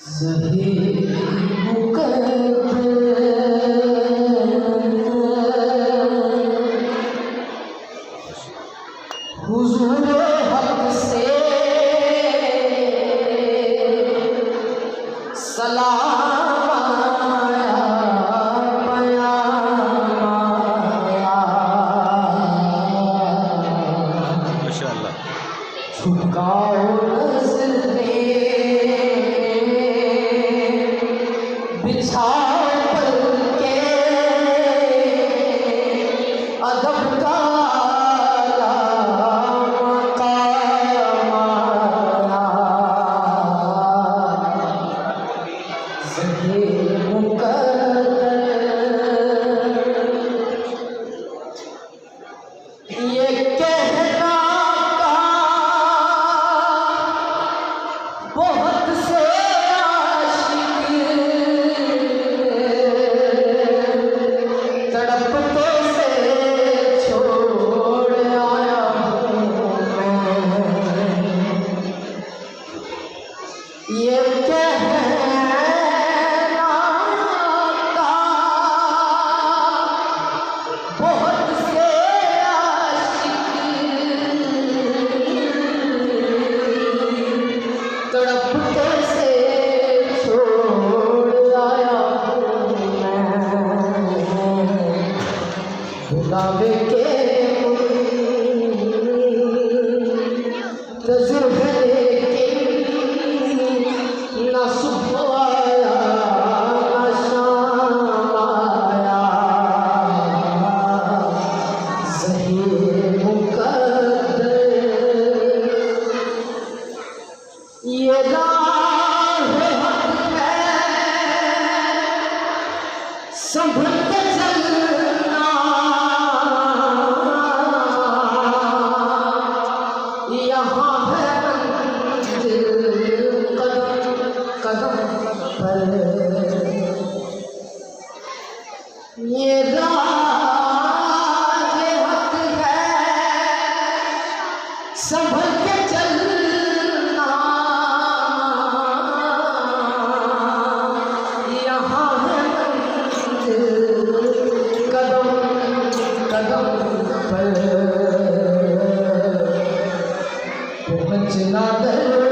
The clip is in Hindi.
सही मुकद्दर हुजूर हक से सलाम आया माशाअल्लाह। झुकाओ नज़रें बिछाओ पलके अदब का ये कहना का बहुत से आशिक तड़पते से छोड़ आया हूँ मैं। ये कहना का बहुत से तड़पते से छोड़ आया हूँ मैं। गुलाबे के तजुर्बे लेकिन न सुबह आया न शाम आया। सही मुकद्दर ये राह हक है संभल के चलना। यहाँ है मंजिल कदम कदम पर। ये राह हक है संभल के चलना। यहाँ है मंजिल कदम कदम पर। पहुँचना दर